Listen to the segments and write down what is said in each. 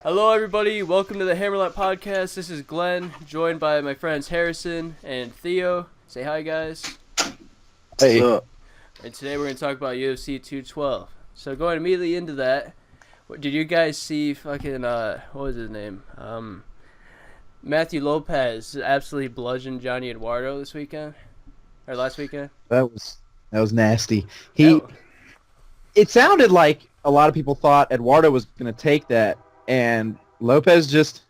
Hello, everybody. Welcome to the Hammerlock podcast. This is Glenn, joined by my friends Harrison and Theo. Say hi, guys. Hey. And today we're going to talk about UFC 212. So going immediately into that, did you guys see fucking, what was his name? Matthew Lopez absolutely bludgeoned Johnny Eduardo this weekend? Or last weekend? That was nasty. Oh. It sounded like a lot of people thought Eduardo was going to take that, and Lopez just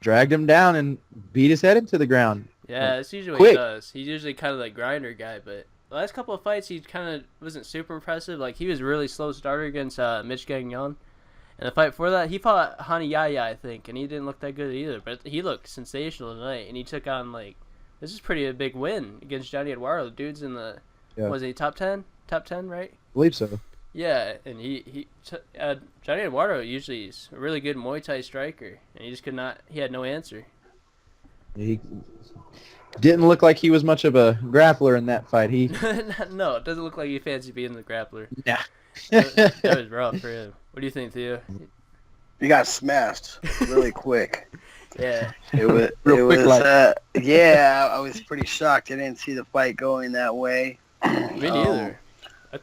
dragged him down and beat his head into the ground. Yeah, that's usually what quick. he does. He's usually kind of like grinder guy, but the last couple of fights he kind of wasn't super impressive. Like he was a really slow starter against Mitch Gagnon. And the fight before that, he fought Hani Yaya, I think, and he didn't look that good either. But he looked sensational tonight, and he took on this is pretty a big win against Johnny Eduardo. The dude's in the was he top 10? Top 10, right? I believe so. Yeah, and Johnny Eduardo usually is a really good Muay Thai striker, and he just could not. He had no answer. He didn't look like he was much of a grappler in that fight. No, it doesn't look like he fancied being the grappler. Yeah. That was rough for him. What do you think, Theo? He got smashed really quick. Yeah. It was. Yeah, I was pretty shocked. I didn't see the fight going that way. Me neither.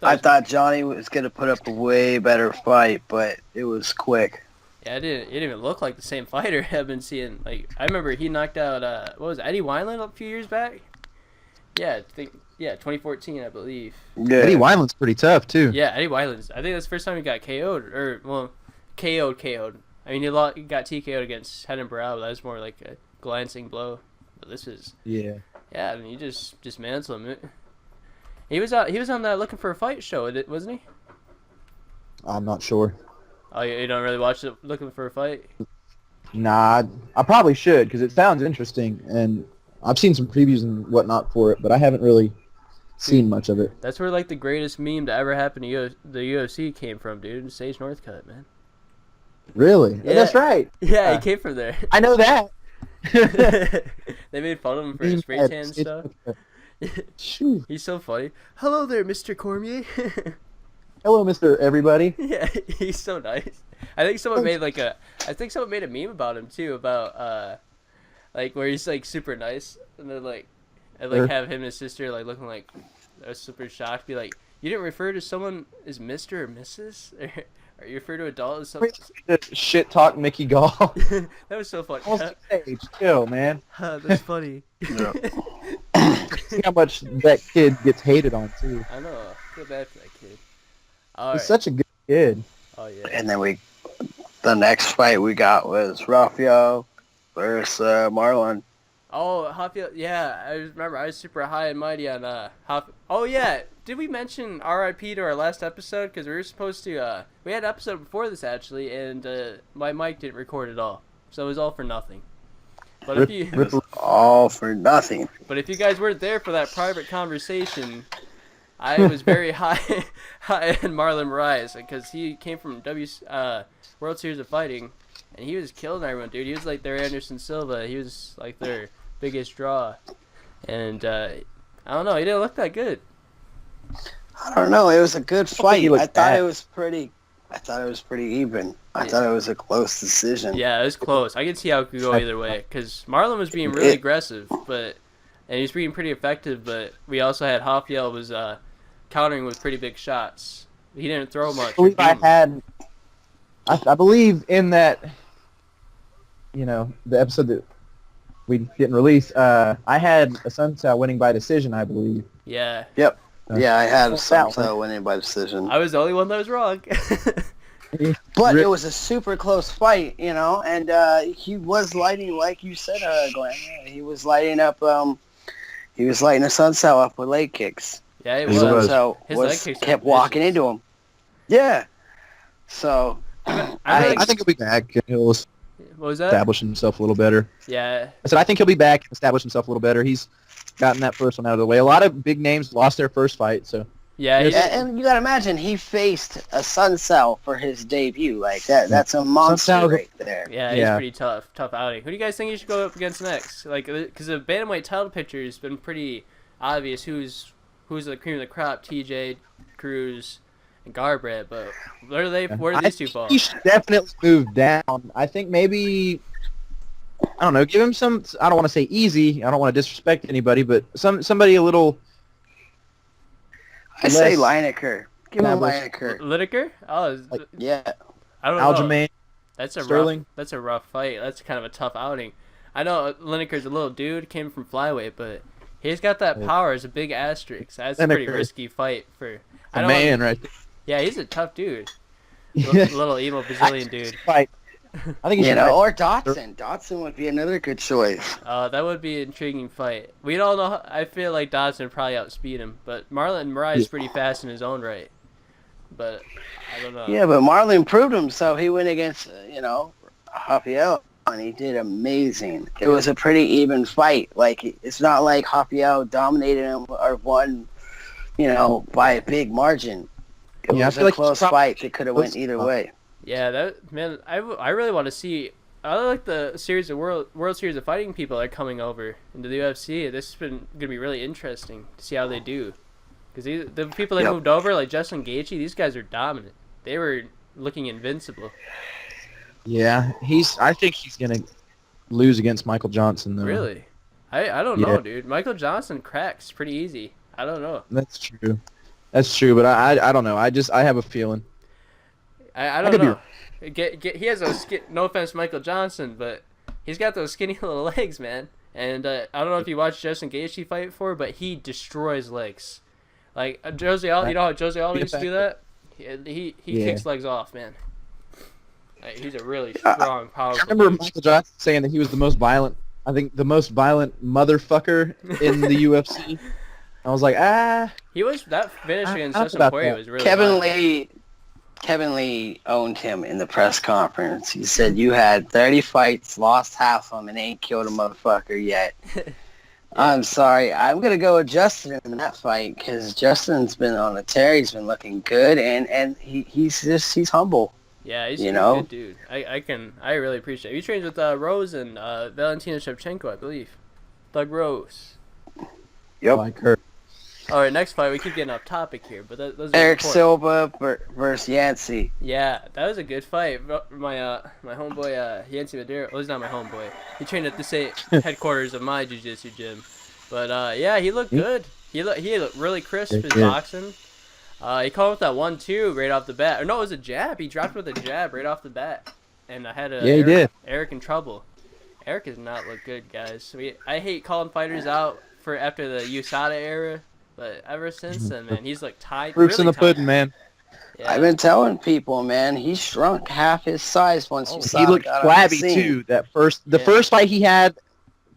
I thought Johnny was going to put up a way better fight, but it was quick. Yeah, it didn't even look like the same fighter I've been seeing. Like I remember he knocked out what was it, Eddie Wineland a few years back? Yeah, 2014 I believe. Yeah. Eddie Wineland's pretty tough too. Yeah, Eddie Wineland. I think that's the first time he got KO'd KO'd. I mean, he got TKO'd against Head and Brow, but that was more like a glancing blow. But this is Yeah. I mean, he just dismantled him. He was on that Looking for a Fight show, wasn't he? I'm not sure. Oh, you don't really watch it, Looking for a Fight? Nah, I probably should because it sounds interesting, and I've seen some previews and whatnot for it, but I haven't really seen much of it. That's where the greatest meme to ever happen to the UFC came from, dude. Sage Northcutt, man. Really? Yeah. That's right. Yeah, he came from there. I know that. They made fun of him for his spray tan stuff. He's so funny. Hello there, Mr. Cormier. Hello, Mr. Everybody. Yeah, he's so nice. I think someone made a meme about him too, about where he's super nice, and then have him and his sister looking like they're super shocked, be like, you didn't refer to someone as Mr. or Mrs. Or you refer to a doll as something. Shit talk Mickey Gall. That was so funny. Stage, chill, man. That's funny. Yeah. See how much that kid gets hated on too. I know. I feel bad for that kid. He's such a good kid. Oh yeah. And then the next fight we got was Rafael versus Marlon. Oh, Rafael. Yeah, I remember. I was super high and mighty on Rafael. Oh yeah. Did we mention R.I.P. to our last episode? Because we were supposed to. We had an episode before this actually, and my mic didn't record at all, so it was all for nothing. But all for nothing. But if you guys weren't there for that private conversation, I was very high in Marlon Moraes because he came from World Series of Fighting, and he was killing everyone, dude. He was like their Anderson Silva. He was like their biggest draw, and I don't know. He didn't look that good. I don't know. It was a good fight. I thought bad. it was pretty even. I thought it was a close decision. Yeah, it was close. I could see how it could go either way because Marlon was being really aggressive, and he was being pretty effective. But we also had Rafael was countering with pretty big shots. He didn't throw much. I believe in that, the episode that we didn't release, I had a Sunsow winning by decision, I believe. Yeah. Yep. Yeah, I had That Sunsow winning by decision. I was the only one that was wrong. But it was a super close fight, and he was lighting, like you said, Glenn. He was lighting up. He was lighting a Sunsow up with leg kicks. Yeah, it He was. Sunsow His leg kicks kept were walking vicious. into him. Yeah. So I think he'll be back. He'll What was that? establish himself a little better. Yeah. I said I think he'll be back and establish himself a little better. He's gotten that first one out of the way. A lot of big names lost their first fight, so. Yeah, and you gotta imagine he faced a Sunsow for his debut. Like that's a monster Sunsow- right there. yeah, he's pretty tough outing. Who do you guys think he should go up against next? Because the bantamweight title picture has been pretty obvious. Who's the cream of the crop? TJ, Cruz, and Garbrandt, but where do I these two think fall? he should definitely move down. I think maybe, I don't know, give him some, I don't want to say easy, I don't want to disrespect anybody, but somebody a little I say less Lineker. Give him established. Lineker. Lineker? Oh, Like, yeah. I don't know. Aljamain, Sterling. That's a rough fight. That's kind of a tough outing. I know Lineker's a little dude, came from flyweight, but he's got that power as a big asterisk. That's a pretty Lineker. risky fight for. A man right there. Yeah, he's a tough dude. Little emo Brazilian dude. Fight. I think he You should know, fight. or Dotson. Dotson would be another good choice. That would be an intriguing fight. We don't know. I feel like Dodson would probably outspeed him, but Marlon Moraes is pretty fast in his own right. But I don't know. Yeah, but Marlon proved himself. He went against, Rafael, and he did amazing. It was a pretty even fight. Like, it's not like Rafael dominated him or won, by a big margin. It was feel a like close it's fight. It could have went either way. Yeah, that man. I really want to see. I like the series of World Series of Fighting people that are coming over into the UFC. This has been gonna be really interesting to see how they do. Because the people that moved over, like Justin Gaethje, these guys are dominant. They were looking invincible. Yeah, I think he's gonna lose against Michael Johnson though. Really? I don't know, dude. Michael Johnson cracks pretty easy. I don't know. That's true. That's true, but I don't know. I have a feeling. I don't know. He has those no offense, Michael Johnson, but he's got those skinny little legs, man. And I don't know if you watched Justin Gaethje fight before, but he destroys legs. Like Jose Aldo, you know how Jose Aldo used to do that? He kicks legs off, man. Like, he's a really strong, powerful. I remember dude. Michael Johnson saying that he was the most violent. I think the most violent motherfucker in the UFC. I was like, He was that finish against I Justin about Poirier that. was really Kevin Lee owned him in the press conference. He said, "You had 30 fights, lost half of them, and ain't killed a motherfucker yet." I'm sorry. I'm going to go with Justin in that fight because Justin's been on a tear. He's been looking good, and he's humble. Yeah, he's a good dude. I really appreciate it. He trains with Rose and Valentina Shevchenko, I believe. Thug Rose. Yep. like her. All right, next fight. We keep getting off topic here, but those are Eric important. Silva versus Yancey. Yeah, that was a good fight. My homeboy Yancy Madera. Well, he's not my homeboy. He trained at the same headquarters of my jiu-jitsu gym. But yeah, he looked good. He looked really crisp. His boxing. He caught with that 1-2 right off the bat. Or no, it was a jab. He dropped with a jab right off the bat, and I had he did. Eric in trouble. Eric does not look good, guys. I hate calling fighters out for after the USADA era. But ever since then, man, he's like tied. Proof's really in the tied. pudding, man. Yeah. I've been telling people, man, he shrunk half his size once USADA He looked got flabby on the scene. too. The first fight he had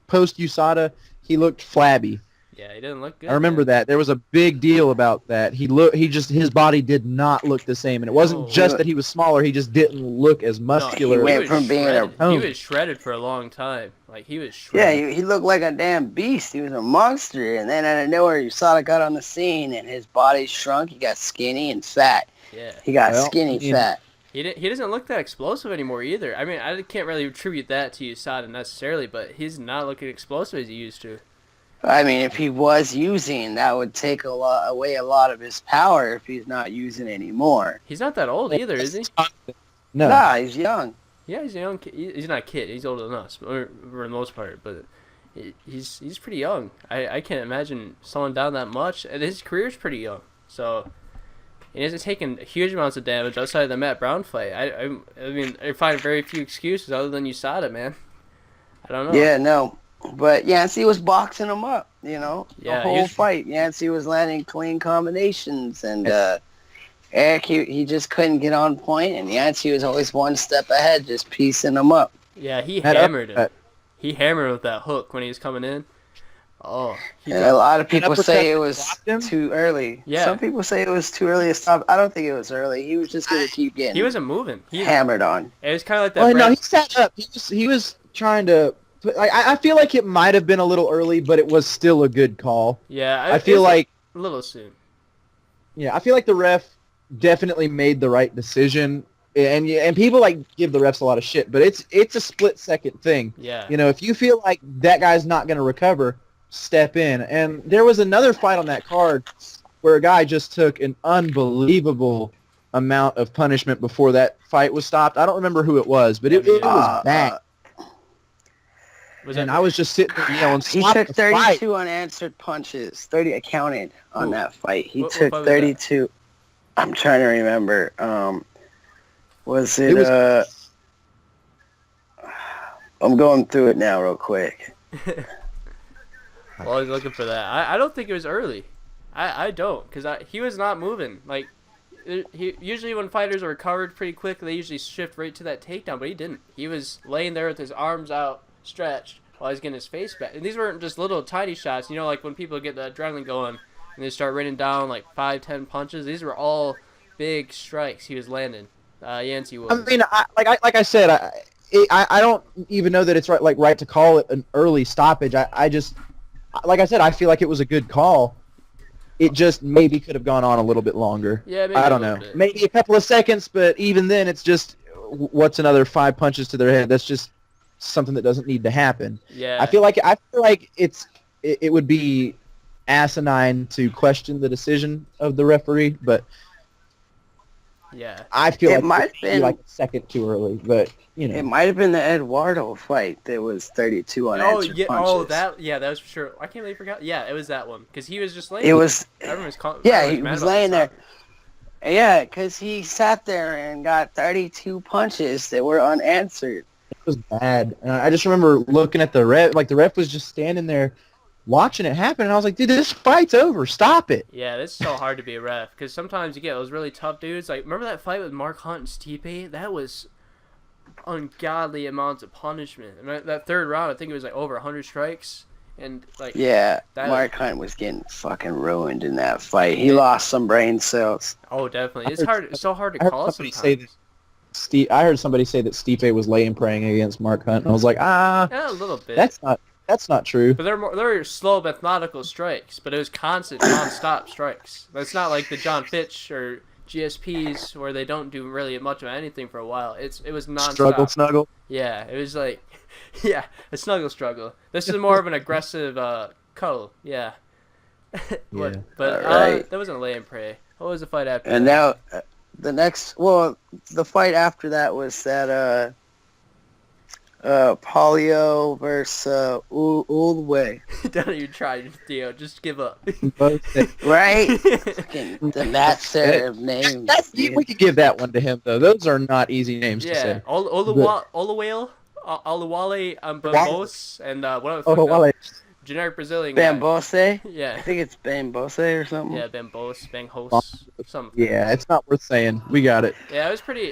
post USADA, he looked flabby. Yeah, he didn't look good. I remember that. There was a big deal about that. His body did not look the same, and it wasn't just that he was smaller. He just didn't look as muscular. he went from being he was shredded for a long time. Like he was shredded. Yeah, he looked like a damn beast. He was a monster, and then out of nowhere, USADA got on the scene, and his body shrunk. He got skinny and fat. Yeah. He got fat. He doesn't look that explosive anymore either. I mean, I can't really attribute that to USADA necessarily, but he's not looking explosive as he used to. I mean, if he was using, that would take away a lot of his power if he's not using anymore. He's not that old either, is he? No. Nah, he's young. Yeah, he's a young kid. He's not a kid. He's older than us, for the most part. But he's pretty young. I can't imagine slowing down that much. And his career's pretty young. So he hasn't taken huge amounts of damage outside of the Matt Brown fight. I mean, I find very few excuses other than USADA, man. I don't know. Yeah, no. But Yancey was boxing him up, the whole fight. Yancey was landing clean combinations, and Eric, he just couldn't get on point, and Yancey was always one step ahead, just piecing him up. Yeah, he hammered him. He hammered with that hook when he was coming in. Oh, a lot of people say it was too early. Yeah. Some people say it was too early to stop. I don't think it was early. He was just going to keep getting He wasn't moving. He hammered on. It was kind of like that. Well, no, he sat up. He was trying to... I feel like it might have been a little early, but it was still a good call. Yeah, I feel like a little soon. Yeah, I feel like the ref definitely made the right decision, and people give the refs a lot of shit, but it's a split second thing. Yeah. If you feel like that guy's not going to recover, step in. And there was another fight on that card where a guy just took an unbelievable amount of punishment before that fight was stopped. I don't remember who it was, but it was bad. I was just sitting there yelling, he "Stop took the 32 fight." unanswered punches. 30 I counted on that fight. He What took fight was 32. I'm trying to remember. Was it? I'm going through it now real quick. While he's looking for that, I don't think it was early. I don't, because he was not moving. Like, usually when fighters are recovered pretty quick, they usually shift right to that takedown, but he didn't. He was laying there with his arms out, stretched, while he's getting his face back. And these weren't just little tiny shots. You know, like when people get the adrenaline going and they start raining down like 5-10 punches. These were all big strikes he was landing. Yancey was. I mean, like I said, I don't even know that it's right to call it an early stoppage. I just, like I said, I feel like it was a good call. It just maybe could have gone on a little bit longer. Yeah, maybe I don't know. Maybe a couple of seconds, but even then, it's just what's another 5 punches to their head? That's just something that doesn't need to happen. Yeah. I feel like it would be asinine to question the decision of the referee, but yeah, I feel It like might it have might be been- like a second too early. But you know, It might have been the Eduardo fight that was 32 unanswered punches. that was for sure. I can't believe I forgot. Yeah, it was that one because he was just laying. It was. Everyone was Yeah, everyone he mad was about laying the there. stopper. Yeah, because he sat there and got 32 punches that were unanswered. it was bad. And I just remember looking at the ref. Like the ref was just standing there, watching it happen, and I was like, "Dude, this fight's over. Stop it." Yeah, it's so hard to be a ref because sometimes you get those really tough dudes. Like, remember that fight with Mark Hunt and Stipe? That was ungodly amounts of punishment. And that third round, I think it was like over 100 strikes, and like Yeah, that- Mark Hunt was getting fucking ruined in that fight. He lost some brain cells. Oh, definitely. It's heard- hard. It's so hard I to heard call somebody sometimes. say I heard somebody say that Stipe was laying praying against Mark Hunt, and I was like, Yeah, a little bit. that's not true. But they're slow, methodical strikes. But it was constant, non-stop strikes. That's not like the John Fitch or GSPs where they don't do really much of anything for a while. It was non-stop. Snuggle. Yeah, it was like, yeah, a struggle. This is more of an aggressive cuddle. Yeah. Yeah. But Alright. that wasn't lay and pray. What was the fight after? And that? now, the fight after that was that Polio versus Ulway. Don't even try, Theo. Just give up. Right? Fucking the match there of names. We could give that one to him though. Those are not easy names to Yeah, say. Oluwale, Bambos, and what Oh, well, generic Brazilian guy. Bambose? I Yeah, think it's Bambose or something. yeah, Bambos, Banghos, something. yeah, it's not worth saying. We got it. Yeah, it was pretty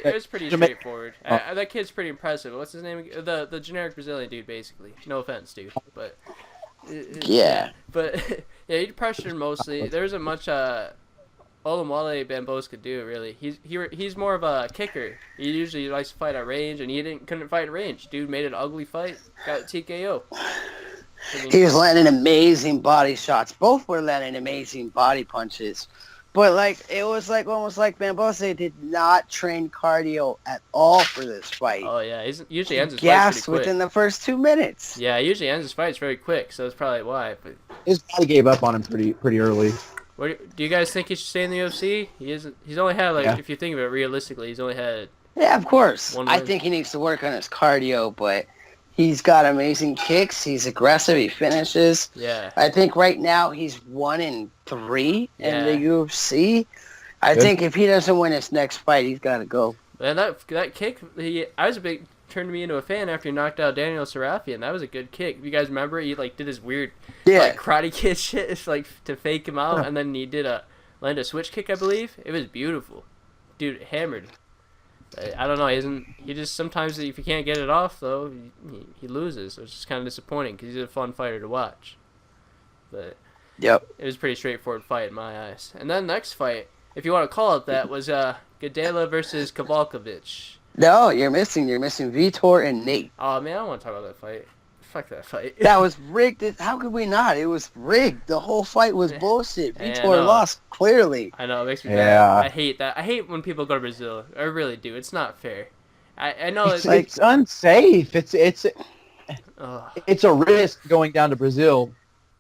straightforward. That kid's pretty impressive. What's his name? The generic Brazilian dude, basically. No offense, dude, but Yeah. But yeah, he pressured mostly. There wasn't much Olumale Bambos could do really. He's more of a kicker. He usually likes to fight at range, and he couldn't fight at range. Dude made an ugly fight. Got TKO. I mean, He was landing amazing body shots. Both were landing amazing body punches. But like it was like almost like Bambose did not train cardio at all for this fight. oh yeah, he usually ends his fights Gassed pretty quick. within the first 2 minutes. Yeah, he usually ends his fights very quick, so that's probably why. But His body gave up on him pretty early. do you guys think he should stay in the UFC? He's only had Yeah. if you think of it realistically, he's only had. Yeah, of course. One I win. think he needs to work on his cardio, but he's got amazing kicks. He's aggressive. He finishes. Yeah. I think right now he's 1-3 in the Yeah. UFC. I Good. think if he doesn't win his next fight, he's got to go. And that kick, I was turned me into a fan after he knocked out Daniel Sarafian. That was a good kick. If you guys remember, he did his weird Yeah. karate kid shit, it's like to fake him out, and then he landed a switch kick, I believe. It was beautiful, dude. Hammered. I don't know. He just sometimes if he can't get it off though, he loses. So it's just kind of disappointing because he's a fun fighter to watch. But Yep. it was a pretty straightforward fight in my eyes. And then next fight, if you want to call it that, was Gadela versus Kavalkovich. No, you're missing Vitor and Nate. Oh man, I don't want to talk about that fight. Fuck that fight. That was rigged. How could we not? It was rigged. The whole fight was bullshit. Yeah, I Vitor know. lost clearly. I know, it makes me Yeah. mad. I hate that. I hate when people go to Brazil. I really do. It's not fair. I know it's like, It's unsafe. It's ugh. it's a risk going down to Brazil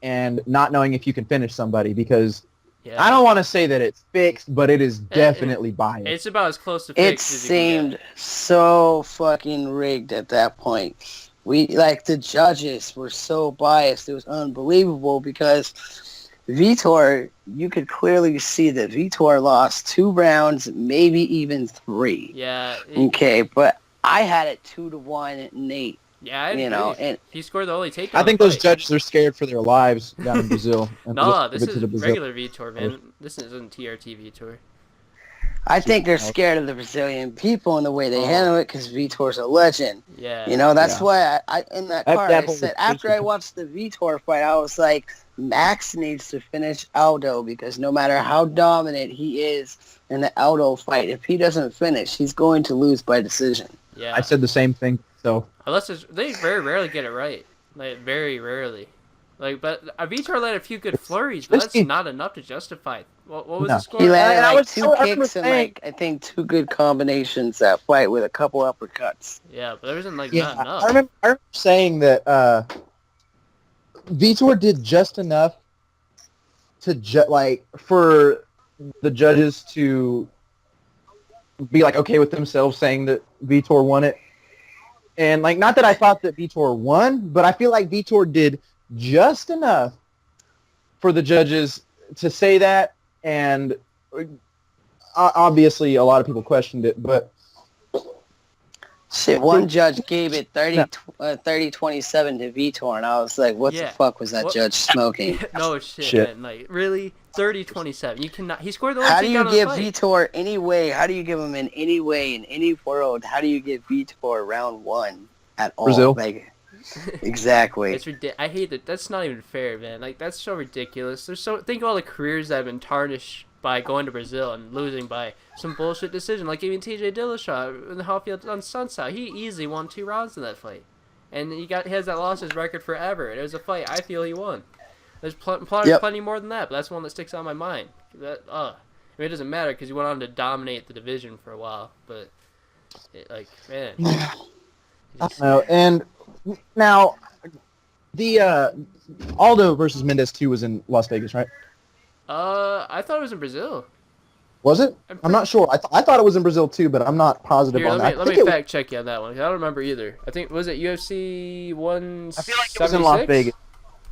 and not knowing if you can finish somebody because Yeah. I don't want to say that it's fixed, but it is definitely biased. It's about as close to It fixed as you can seemed so fucking rigged at that point. The judges were so biased. It was unbelievable because Vitor, you could clearly see that Vitor lost 2 rounds, maybe even 3. Yeah. Okay, but I had it 2-1 Nate. Yeah, I You agree. know, and He scored the only takedown. I think those judges are scared for their lives down in Brazil. No, this Just give it to is the regular Vitor, man. This isn't TRT Vitor. I think they're scared of the Brazilian people and the way they handle it because Vitor's a legend. Yeah. You know, that's Yeah. why I in that That- car that I whole said after I watched the Vitor fight, I was like, Max needs to finish Aldo because no matter how dominant he is in the Aldo fight, if he doesn't finish, he's going to lose by decision. Yeah. I said the same thing. So They very rarely get it right. Like, very rarely. Like, but Vitor led a few good flurries, but that's not enough to justify. What was No. the score? He landed And I like was 2 so kicks and saying- I think 2 good combinations that fight with a couple uppercuts. Yeah, but there wasn't not yeah, enough. I remember saying that Vitor did just enough to for the judges to be like okay with themselves saying that Vitor won it. And not that I thought that Vitor won, but I feel like Vitor did just enough for the judges to say that. And obviously, a lot of people questioned it, but Shit, one judge gave it 30-27 to Vitor, and I was like, what the fuck was that judge smoking? No shit, man. Like, really? 30-27. You cannot. He scored the only How do you takedown of the give fight. Vitor any way? How do you give him in any way, in any world? How do you give Vitor round 1 at all? Brazil? Exactly. It's I hate that. That's not even fair, man. Like, that's so ridiculous. Think of all the careers that have been tarnished by going to Brazil and losing by some bullshit decision, like even TJ Dillashaw in the Holyfield on Sunset. He easily won 2 rounds in that fight, and he has that losses record forever. It was a fight I feel he won. There's plenty more than that, but that's one that sticks out in my mind. It doesn't matter because he went on to dominate the division for a while, but man. I don't know. And now the Aldo versus Mendez 2 was in Las Vegas, right? I thought it was in Brazil. Was it? I'm not sure. I thought it was in Brazil too, but I'm not positive on that. Let me fact check you on that one. I don't remember either. I think was it UFC 176? I feel like it was in Las Vegas.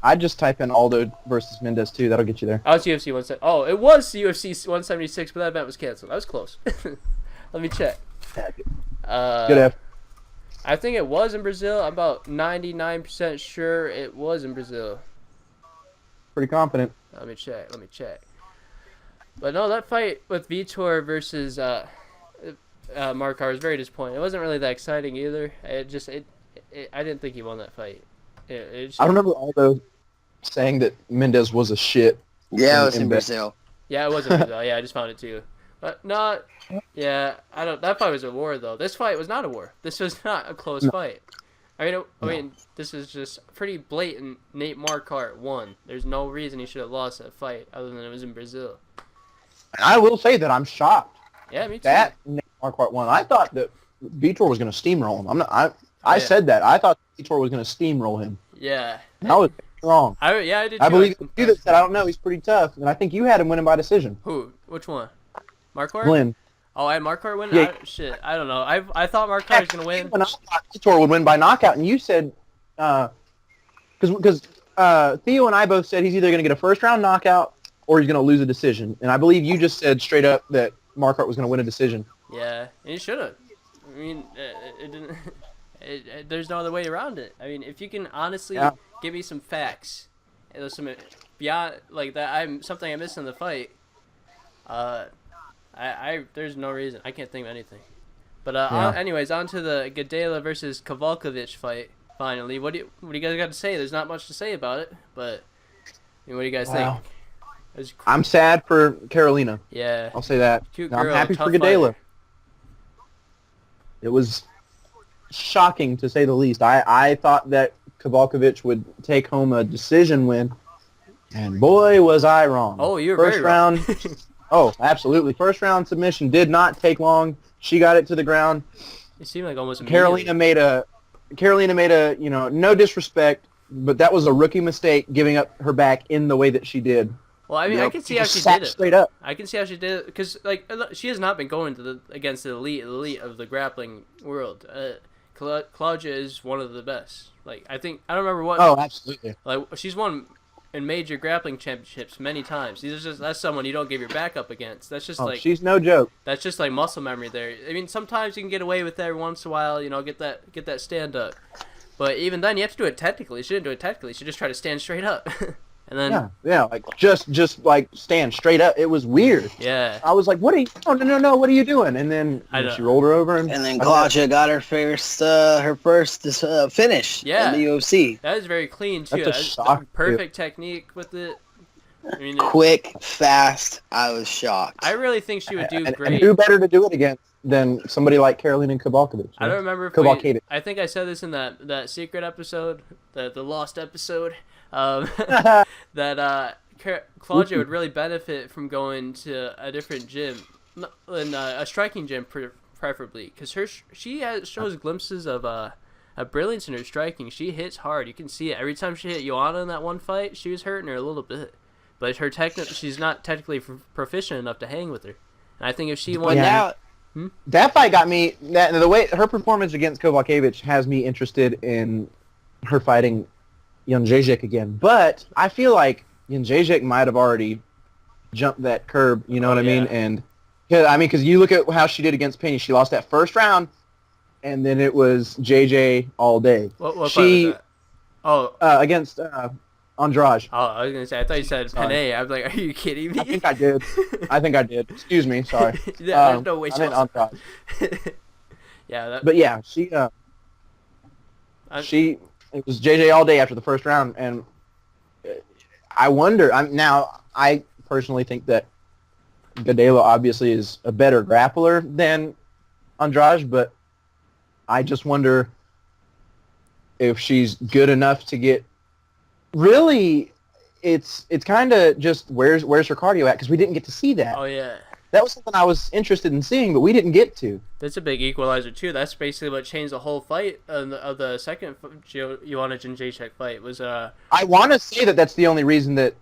I'd just type in Aldo versus Mendez 2. That'll get you there. Oh, it's UFC 176. Oh, it was UFC 176, but that event was canceled. I was close. Let me check. Good F. I think it was in Brazil. I'm about 99% sure it was in Brazil. Pretty confident. Let me check. But no, that fight with Vitor versus Markar was very disappointing. It wasn't really that exciting either. I didn't think he won that fight. I remember Aldo saying that Mendez was a shit. Yeah, it was in Brazil. Yeah, it was in Brazil. Yeah, I just found it too. But not. Yeah, I don't. That fight was a war though. This fight was not a war. This was not a close fight. I mean, this is just pretty blatant. Nate Marquardt won. There's no reason he should have lost that fight other than it was in Brazil. I will say that I'm shocked. Yeah, me too. That Nate Marquardt won. I thought that Vitor was going to steamroll him. I said that. I thought Vitor was going to steamroll him. Yeah. I was wrong. I did too. I believe you that said I don't know. He's pretty tough, and I think you had him winning by decision. Who? Which one? Marquardt? Glenn. Oh, I had Marquardt win? Yeah. I don't know. I thought Marquardt was going to win. When I thought Vitor would win by knockout, and you said, because Theo and I both said he's either going to get a first-round knockout or he's going to lose a decision. And I believe you just said straight up that Marquardt was going to win a decision. Yeah, and he should have. I mean, it didn't. There's no other way around it. I mean, if you can honestly give me some facts, and there's some beyond like that, something I missed in the fight. There's no reason. I can't think of anything. But anyways, on to the Gadela versus Kowalkiewicz fight. Finally, what do you guys got to say? There's not much to say about it, but what do you guys think? I'm sad for Carolina. Yeah, I'll say that. Cute I'm girl, happy tough for Gadela. fighter. It was shocking to say the least. I thought that Kowalkiewicz would take home a decision win, and boy was I wrong. Oh, you were first very round. wrong. Oh, absolutely. First round submission did not take long. She got it to the ground. It seemed like almost Carolina made a no disrespect, but that was a rookie mistake giving up her back in the way that she did. Well, I mean, I can see how she sat did it. straight up. I can see how she did it because, like, she has not been going against the elite of the grappling world. Claudia is one of the best. Like, I don't remember what. Oh, absolutely. Like, she's won in major grappling championships many times. That's someone you don't give your back up against. That's just like she's no joke. That's just like muscle memory there. I mean, sometimes you can get away with it every once in a while. You know, get that stand up. But even then, you have to do it technically. She didn't do it technically. She just tried to stand straight up. And then like just like stand straight up. It was weird. Yeah. I was like, "What are you? Oh, no! What are you doing?" And then she rolled her over, and then Claudia got her first finish in the UFC. That is very clean too. That's a shock, perfect technique with it. I mean, quick, fast. I was shocked. I really think she would do great. And who better to do it against than somebody like Karolina Kowalkiewicz? I don't remember if I think I said this in that secret episode, the lost episode. That Claudia would really benefit from going to a different gym, a striking gym preferably, because she shows glimpses of a brilliance in her striking. She hits hard. You can see it every time she hit Joanna in that one fight. She was hurting her a little bit, but she's not technically proficient enough to hang with her. And I think if she won that fight got me. The way her performance against Kowalkiewicz has me interested in her fighting Jędrzejczyk again, but I feel like Jędrzejczyk might have already jumped that curb. You know what I mean? And because you look at how she did against Penny, she lost that first round, and then it was JJ all day. What fight was that? Against Andrade. Oh, I was gonna say. I thought you said Penny. I was like, are you kidding me? I think I did. Excuse me. Sorry. There's no way. I meant Andrade. Yeah. But yeah, she. It was JJ all day after the first round, and I wonder. I personally think that Gadela obviously is a better grappler than Andrade, but I just wonder if she's good enough to get. Really, it's kind of just where's her cardio at, because we didn't get to see that. Oh yeah. That was something I was interested in seeing, but we didn't get to. That's a big equalizer too. That's basically what changed the whole fight of the second Joanna Jędrzejczyk fight. Was I want to say that's the only reason that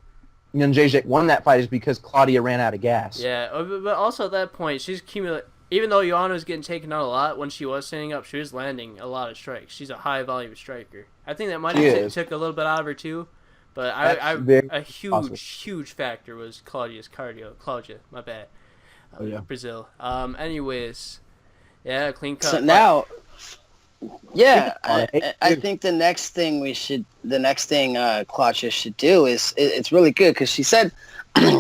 Jędrzejczyk won that fight is because Claudia ran out of gas. Yeah, but also at that point she's even though Joanna was getting taken out a lot when she was standing up, she was landing a lot of strikes. She's a high volume striker. I think that might have took a little bit out of her too. But a huge factor was Claudia's cardio. Claudia, my bad. Brazil. Anyways, clean cut. So now, I think the next thing Claudia should do is it's really good because she said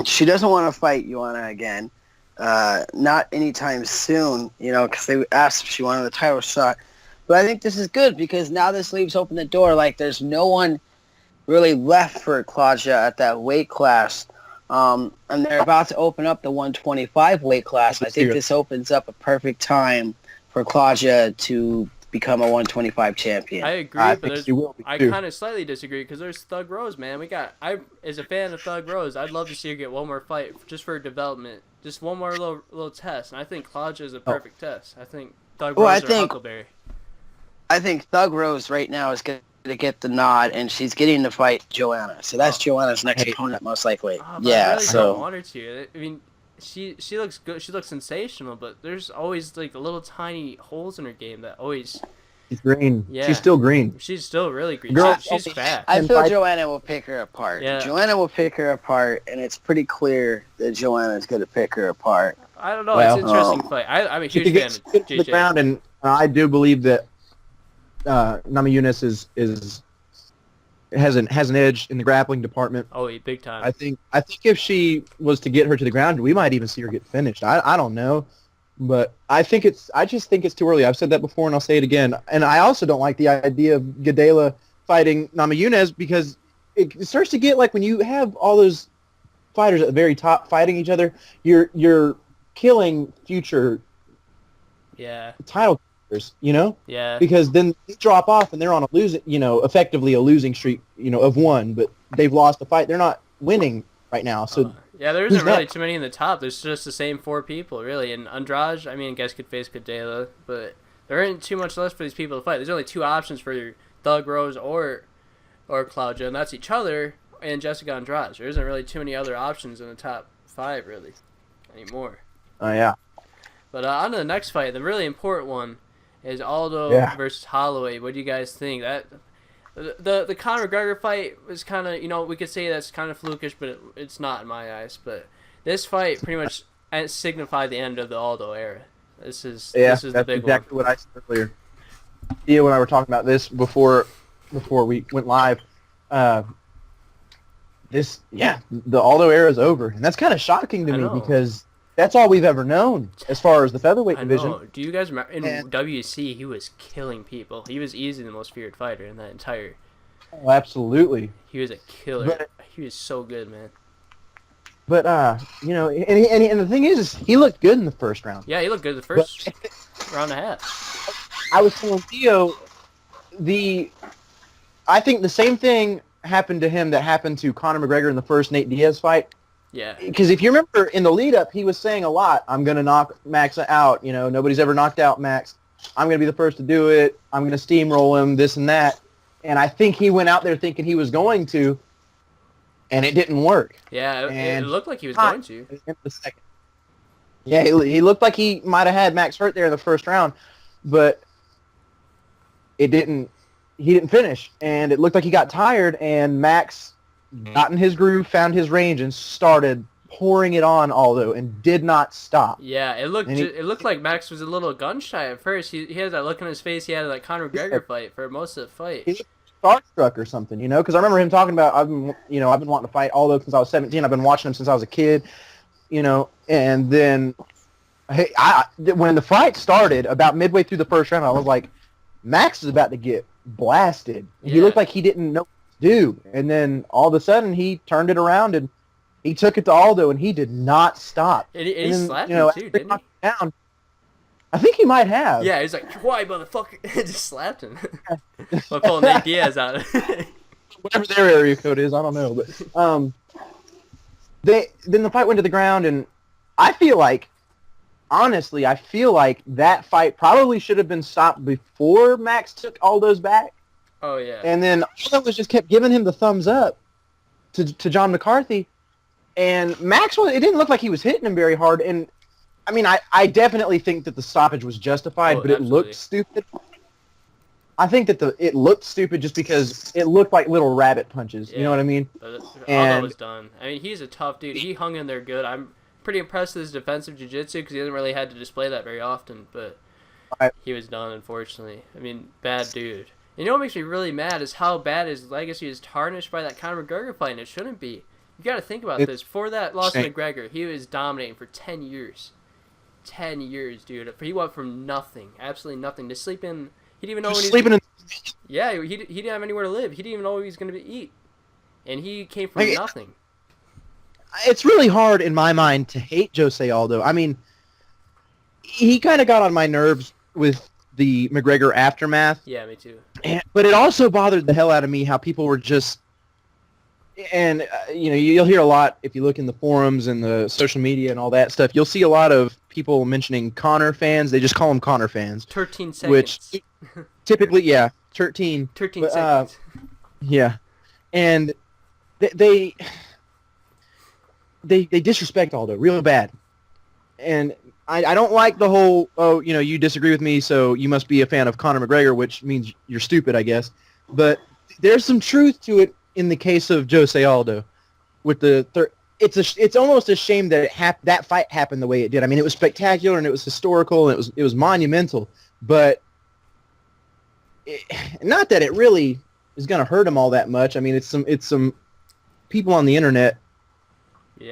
she doesn't want to fight Joanna again, not anytime soon. You know, because they asked if she wanted a title shot. But I think this is good because now this leaves open the door. Like there's no one really left for Claudia at that weight class. And they're about to open up the 125 weight class. I think this opens up a perfect time for Claudia to become a 125 champion. I agree, I kind of slightly disagree because there's Thug Rose, man. As a fan of Thug Rose, I'd love to see her get one more fight just for development, just one more little test. And I think Claudia is a perfect test. I think Thug Rose or Huckleberry. I think Thug Rose right now is going to get the nod, and she's getting to fight Joanna. So that's Joanna's next opponent, most likely. I really don't want her to. I mean, she looks good. She looks sensational, but there's always like little tiny holes in her game that always. She's green. Yeah. She's still green. She's still really green. She's fast. I feel Joanna will pick her apart. Yeah. Joanna will pick her apart, and it's pretty clear that Joanna's going to pick her apart. I don't know. It's an interesting fight. I'm a huge fan of JJ. The ground, and I do believe that Namajunas has an edge in the grappling department. Oh, big time. I think if she was to get her to the ground, we might even see her get finished. I don't know, but I just think it's too early. I've said that before, and I'll say it again. And I also don't like the idea of Gadela fighting Namajunas because it starts to get like when you have all those fighters at the very top fighting each other, you're killing future title. You know? Yeah. Because then they drop off and they're on effectively a losing streak, of one, but they've lost the fight. They're not winning right now. So there isn't really too many in the top. There's just the same four people, really. And Andrade, I guess could face Gadela, but there ain't too much less for these people to fight. There's only two options for Thug Rose or Claudia, and that's each other and Jessica Andrade. There isn't really too many other options in the top 5 really anymore. Oh yeah. But on to the next fight, the really important one is Aldo versus Holloway. What do you guys think? The Conor McGregor fight was kind of, we could say that's kind of flukish, but it's not in my eyes. But this fight pretty much signified the end of the Aldo era. This is the big one. That's exactly what I said earlier. Yeah, when I were talking about this before we went live, the Aldo era is over, and that's kind of shocking to me because that's all we've ever known as far as the featherweight division. Do you guys remember in WC he was killing people? He was easily the most feared fighter in that entire. Oh, absolutely. He was a killer. He was so good, man. But and the thing is he looked good in the first round. Yeah, he looked good the first round and a half. I was telling Theo, I think the same thing happened to him that happened to Conor McGregor in the first Nate Diaz fight. Yeah. Because if you remember in the lead up, he was saying a lot. I'm gonna knock Max out. Nobody's ever knocked out Max. I'm gonna be the first to do it. I'm gonna steamroll him. This and that. And I think he went out there thinking he was going to. And it didn't work. Yeah, it looked like he was going to. Yeah, he looked like he might have had Max hurt there in the first round, but it didn't. He didn't finish, and it looked like he got tired. And Max got in his groove, found his range, and started pouring it on Aldo, and did not stop. Yeah, it looked like Max was a little gun shy at first. He had that look on his face. He had that Conor McGregor fight for most of the fight. Starstruck or something, because I remember him talking about I've been wanting to fight Aldo since I was 17. I've been watching him since I was a kid, and then when the fight started about midway through the first round, I was like, Max is about to get blasted. Yeah. He looked like he didn't know what to do, and then all of a sudden he turned it around and he took it to Aldo, and he did not stop. And he slapped him too, didn't he? Down, I think he might have. Yeah, he's like, "Why, motherfucker?" Just slapped him. We're pulling Nate Diaz out. Whatever their area code is, I don't know. But then the fight went to the ground, and I feel like that fight probably should have been stopped before Max took Aldo's back. Oh yeah. And then Aldo just kept giving him the thumbs up to John McCarthy, and Max it didn't look like he was hitting him very hard. And I mean, I definitely think that the stoppage was justified, but absolutely. It looked stupid. I think that it looked stupid just because it looked like little rabbit punches. Yeah. You know what I mean? Aldo was done. I mean, he's a tough dude. He hung in there good. I'm pretty impressed with his defensive jiu-jitsu because he hasn't really had to display that very often, but he was done, unfortunately. I mean, bad dude. And what makes me really mad is how bad his legacy is tarnished by that Conor McGregor fight, and it shouldn't be. You got to think about this. Before that loss to McGregor, he was dominating for 10 years. 10 years, dude. He went from nothing, absolutely nothing, to sleeping. He didn't even know when he was sleeping in. Yeah, he didn't have anywhere to live. He didn't even know what he was going to eat, and he came from nothing. It's really hard in my mind to hate Jose Aldo. I mean, he kind of got on my nerves with the McGregor aftermath. Yeah, me too. But it also bothered the hell out of me how people were just. And, you'll hear a lot, if you look in the forums and the social media and all that stuff, you'll see a lot of people mentioning Conor fans. They just call them Conor fans. 13 seconds. Which, typically, 13. 13 seconds. Yeah. And they disrespect Aldo real bad. And I don't like the whole, you disagree with me, so you must be a fan of Conor McGregor, which means you're stupid, I guess. But there's some truth to it. In the case of Jose Aldo, with it's almost a shame that that fight happened the way it did. I mean, it was spectacular and it was historical and it was monumental, but not that it really is going to hurt him all that much. I mean, it's some people on the internet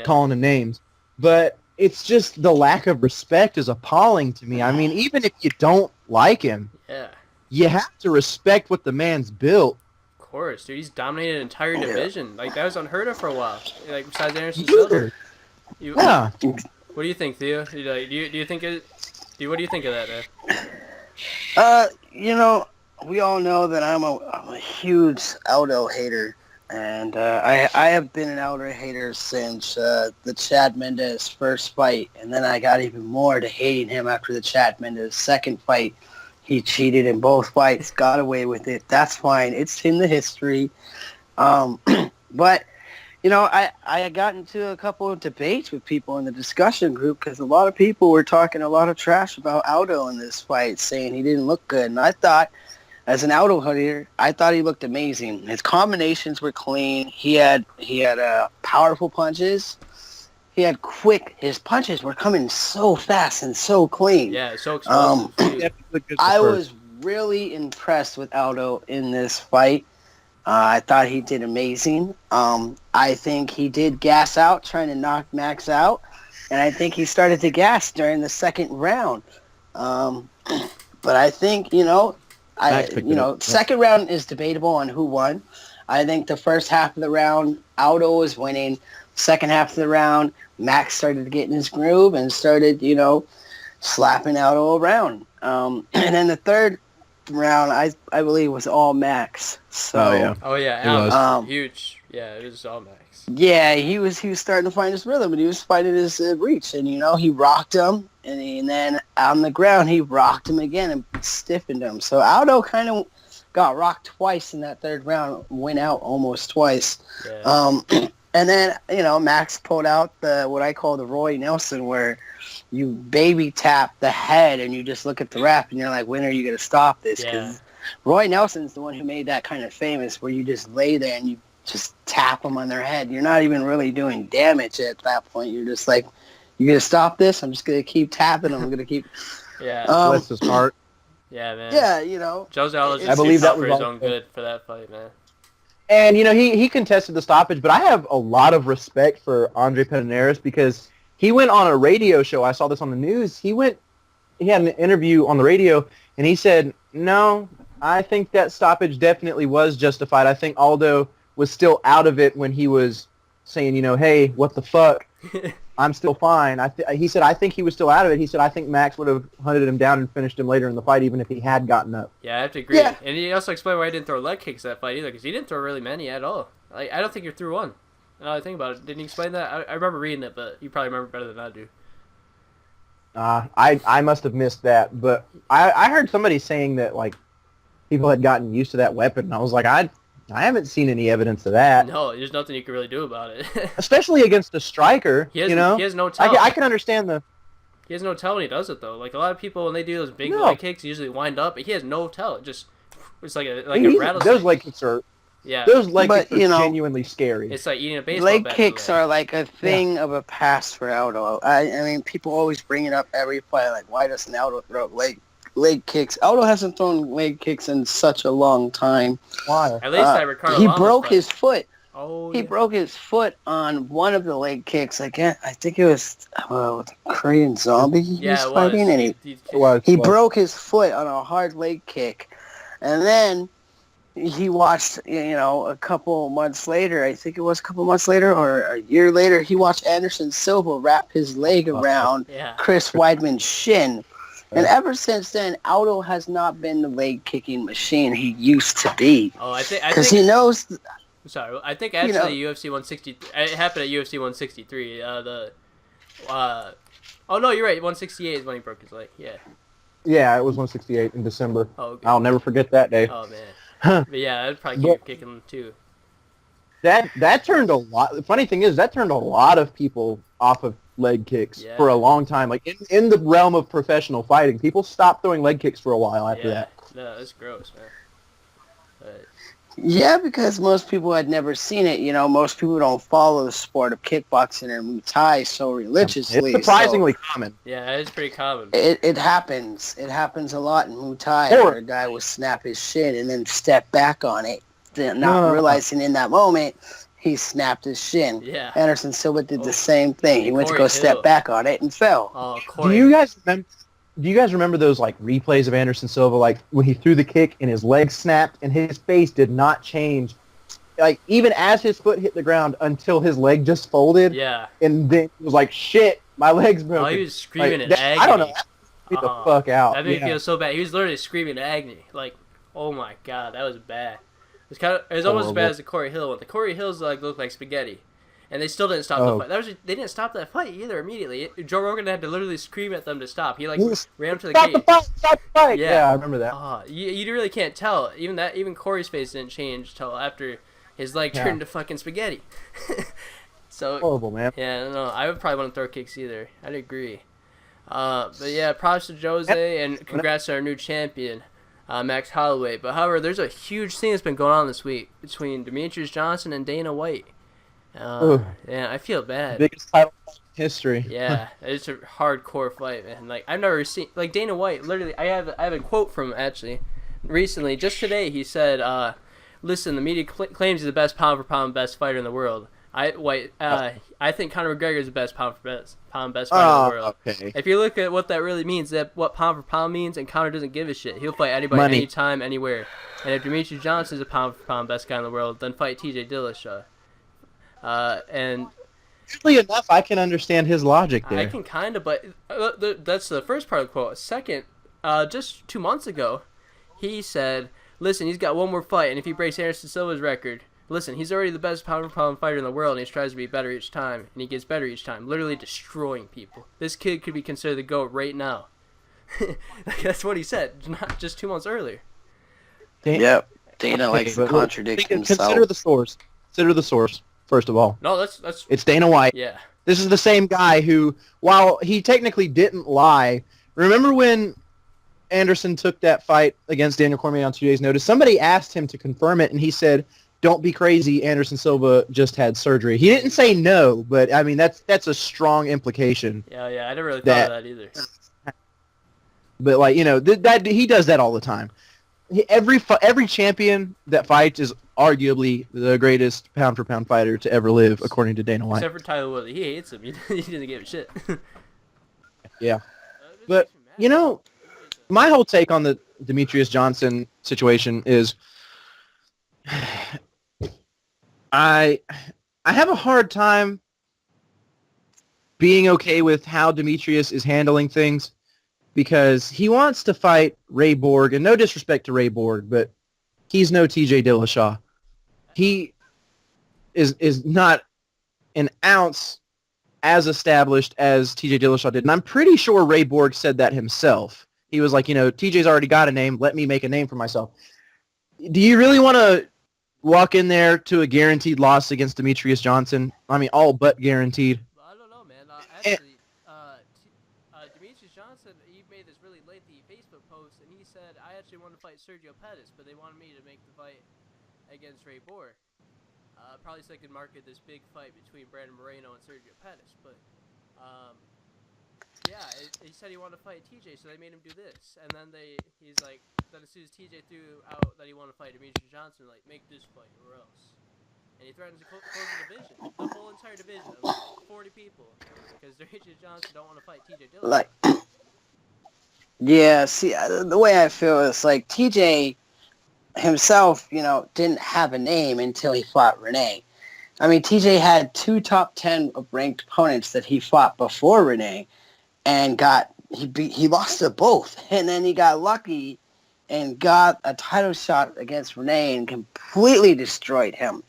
calling him names, but it's just the lack of respect is appalling to me. I mean, even if you don't like him, you have to respect what the man's built. Of course, dude, he's dominated an entire division. Like, that was unheard of for a while. Like, besides Anderson Silva. Yeah. What do you think, Theo? Do you think what do you think of that, man? We all know that I'm a huge Aldo hater, and I have been an Aldo hater since the Chad Mendes first fight, and then I got even more to hating him after the Chad Mendes second fight. He cheated in both fights, got away with it. That's fine. It's in the history. But I got into a couple of debates with people in the discussion group because a lot of people were talking a lot of trash about Aldo in this fight, saying he didn't look good. And I thought, as an Aldo hitter, I thought he looked amazing. His combinations were clean. He had powerful punches. He had quick. His punches were coming so fast and so clean. Yeah, so explosive. Too. I was really impressed with Aldo in this fight. I thought he did amazing. I think he did gas out, trying to knock Max out, and I think he started to gas during the second round. But I think second round is debatable on who won. I think the first half of the round, Aldo was winning. Second half of the round, Max started to get in his groove and started, slapping Aldo around. And then the third round, I believe, was all Max. So, Oh yeah, Alex, huge. Yeah, it was all Max. Yeah, he was starting to find his rhythm, and he was finding his reach, and he rocked him, and then on the ground he rocked him again and stiffened him. So Aldo kind of got rocked twice in that third round, went out almost twice. Yeah. And then Max pulled out what I call the Roy Nelson, where you baby tap the head and you just look at the ref and you're like, when are you going to stop this? Because Roy Nelson's the one who made that kind of famous, where you just lay there and you just tap them on their head. You're not even really doing damage at that point. You're just like, you going to stop this? I'm just going to keep tapping them. I'm going to keep... Yeah. Bless his heart. Yeah, man. Yeah, Jose Aldo's I believe that for was his all own good for that fight, man. And, he contested the stoppage, but I have a lot of respect for Andre Pederneiras because he went on a radio show. I saw this on the news. He had an interview on the radio, and he said, no, I think that stoppage definitely was justified. I think Aldo was still out of it when he was saying, hey, what the fuck? I'm still fine. He said, I think he was still out of it. He said, I think Max would have hunted him down and finished him later in the fight, even if he had gotten up. Yeah, I have to agree. Yeah. And he also explained why he didn't throw leg kicks that fight either, because he didn't throw really many at all. Like, I don't think he threw one. Now I think about it, didn't he explain that? I remember reading it, but you probably remember better than I do. I must have missed that, but I heard somebody saying that people had gotten used to that weapon, and I was like, I haven't seen any evidence of that. No, there's nothing you can really do about it. Especially against a striker, He has no tell. I can understand the... He has no tell when he does it, though. Like, a lot of people, when they do those big No. leg kicks, usually wind up, but he has no tell. It's like a rattlesnake. Those leg kicks are... Yeah. Those leg But, kicks are genuinely scary. It's like eating a baseball leg bat. kicks are like a thing of a past for Aldo. I mean, people always bring it up every fight, like, why doesn't Aldo throw leg kicks? Aldo hasn't thrown leg kicks in such a long time. Why? At least that Ricardo he Lamas broke fight. his foot. Oh, He yeah. broke his foot on one of the leg kicks. I think it was the Korean Zombie he Yeah, was it was. fighting, and he broke his foot on a hard leg kick. And then he watched, a couple months later, I think it was a couple months later or a year later, he watched Anderson Silva wrap his leg around Chris Weidman's shin. And ever since then, Aldo has not been the leg-kicking machine he used to be. Oh, I think... Because he knows... Sorry, I think actually UFC 160... It happened at UFC 163. Oh, no, you're right. 168 is when he broke his leg. Yeah. Yeah, it was 168 in December. Oh, okay. I'll never forget that day. Oh, man. But yeah, I'd probably keep kicking too. That turned a lot... The funny thing is, that turned a lot of people off of leg kicks for a long time. Like, in the realm of professional fighting, people stopped throwing leg kicks for a while after that. No, that's gross, man. But... Yeah, because most people had never seen it. Most people don't follow the sport of kickboxing or Muay Thai so religiously. It's surprisingly common. Yeah, it's pretty common. It happens. It happens a lot in Muay Thai where a guy will snap his shin and then step back on it, not realizing in that moment he snapped his shin. Yeah. Anderson Silva did the same thing. He went to Corey go step Hill. back on it and fell. Oh, Do Corey. you guys remember those replays of Anderson Silva, when he threw the kick and his leg snapped and his face did not change, even as his foot hit the ground until his leg just folded? Yeah. And then he was like, "Shit, my leg's broken." Oh, he was screaming in agony. I don't know. Get the fuck out. That made me feel so bad. He was literally screaming in agony. Like, oh my god, that was bad. It was almost as bad as the Corey Hill one. The Corey Hills looked like spaghetti, and they still didn't stop the fight. They didn't stop that fight either immediately. Joe Rogan had to literally scream at them to stop. He ran up to the cage. Stop the fight! Yeah, I remember that. You really can't tell. Even Corey's face didn't change till after his leg turned to fucking spaghetti. So Horrible, man. yeah, no, I would probably want to throw kicks either. I'd agree. But yeah, props to Jose and congrats to our new champion, Max Holloway. But however, there's a huge thing that's been going on this week between Demetrious Johnson and Dana White. Yeah, I feel bad. Biggest title in history. Yeah, it's a hardcore fight, man. Like I've never seen like Dana White. Literally, I have a quote from him actually. Recently, just today, he said, "Listen, the media claims he's the best pound for pound best fighter in the world. I think Conor McGregor is the best pound for pound best fighter in the world. Okay. If you look at what that really means, what pound for pound means, and Conor doesn't give a shit. He'll fight anybody, anytime, anywhere. And if Demetrious Johnson is a pound for pound best guy in the world, then fight T.J. Dillashaw. And Actually enough, I can understand his logic there. I can kind of, but that's the first part of the quote. Second, just 2 months ago, he said, "Listen, he's got one more fight, and if he breaks Anderson Silva's record." Listen, he's already the best pound-for-pound fighter in the world, and he tries to be better each time, and he gets better each time, literally destroying people. This kid could be considered the GOAT right now. That's what he said, not just 2 months earlier. Yep. Dana likes to contradict himself. Consider the source. Consider the source, first of all. No, that's... It's Dana White. Yeah. This is the same guy who, while he technically didn't lie, remember when Anderson took that fight against Daniel Cormier on 2 days' notice? Somebody asked him to confirm it, and he said, "Don't be crazy, Anderson Silva just had surgery." He didn't say no, but I mean that's a strong implication. Yeah, I never really thought of that either. But like, you know, that he does that all the time. Every champion that fights is arguably the greatest pound for pound fighter to ever live, according to Dana White. Except for Tyler Woodley, he hates him. He doesn't give a shit. Yeah, but you know, my whole take on the Demetrious Johnson situation is, I have a hard time being okay with how Demetrious is handling things, because he wants to fight Ray Borg, and no disrespect to Ray Borg, but he's no T.J. Dillashaw. He is not an ounce as established as T.J. Dillashaw did, and I'm pretty sure Ray Borg said that himself. He was like, you know, TJ's already got a name, let me make a name for myself. Do you really want to walk in there to a guaranteed loss against Demetrious Johnson? I mean, all but guaranteed. Well, I don't know, man. Actually, Demetrious Johnson, he made this really lengthy Facebook post, and he said, "I actually want to fight Sergio Pettis, but they wanted me to make the fight against Ray Borg. Probably so I could market this big fight between Brandon Moreno and Sergio Pettis, but yeah, he said he wanted to fight TJ, so they made him do this, and then he's like, then as soon as TJ threw out that he wanted to fight Demetrious Johnson, like, make this fight or else." And he threatens to close the division, the whole entire division of 40 people, because Demetrious Johnson don't want to fight TJ Dillashaw. Like, yeah, see, the way I feel is like TJ himself, you know, didn't have a name until he fought Renee. I mean, TJ had 2 top 10 ranked opponents that he fought before Renee, and he lost to both, and then he got lucky and got a title shot against Renee and completely destroyed him.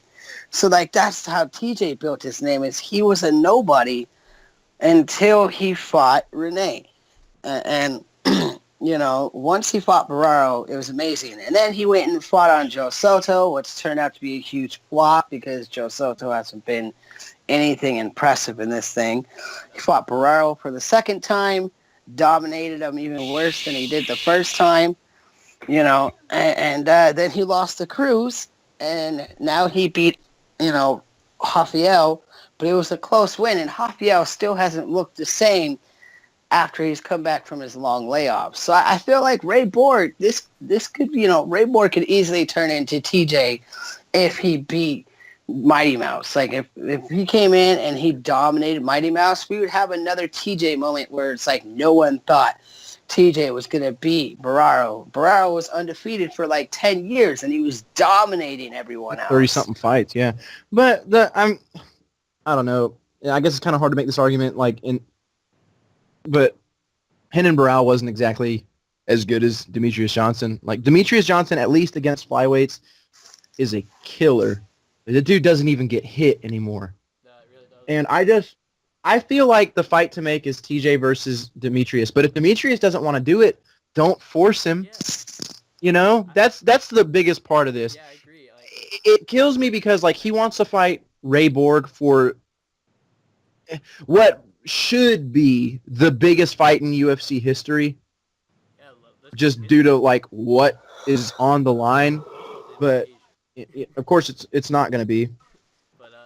So like, that's how TJ built his name, is he was a nobody until he fought Renee, and you know, once he fought Barraro, it was amazing. And then he went and fought on Joe Soto, which turned out to be a huge flop because Joe Soto hasn't been anything impressive in this thing. He fought Barraro for the second time, dominated him even worse than he did the first time, you know, and then he lost to Cruz, and now he beat, you know, Rafael, but it was a close win, and Rafael still hasn't looked the same after he's come back from his long layoff. So I feel like Ray Borg, this could, you know, Ray Borg could easily turn into TJ if he beat Mighty Mouse. Like, if he came in and he dominated Mighty Mouse, we would have another TJ moment where it's like no one thought TJ was going to beat Barraro. Barraro was undefeated for like 10 years, and he was dominating everyone else. 30-something fights, yeah. But I don't know. I guess it's kind of hard to make this argument, but Renan Barao wasn't exactly as good as Demetrious Johnson. Like, Demetrious Johnson, at least against flyweights, is a killer. The dude doesn't even get hit anymore. No, it really doesn't. And I feel like the fight to make is TJ versus Demetrious. But if Demetrious doesn't want to do it, don't force him. Yeah. You know, that's the biggest part of this. Yeah, I agree. it kills me because like he wants to fight Ray Borg for what should be the biggest fight in UFC history, Yeah, just due to like what is on the line. But of course, it's not going to be.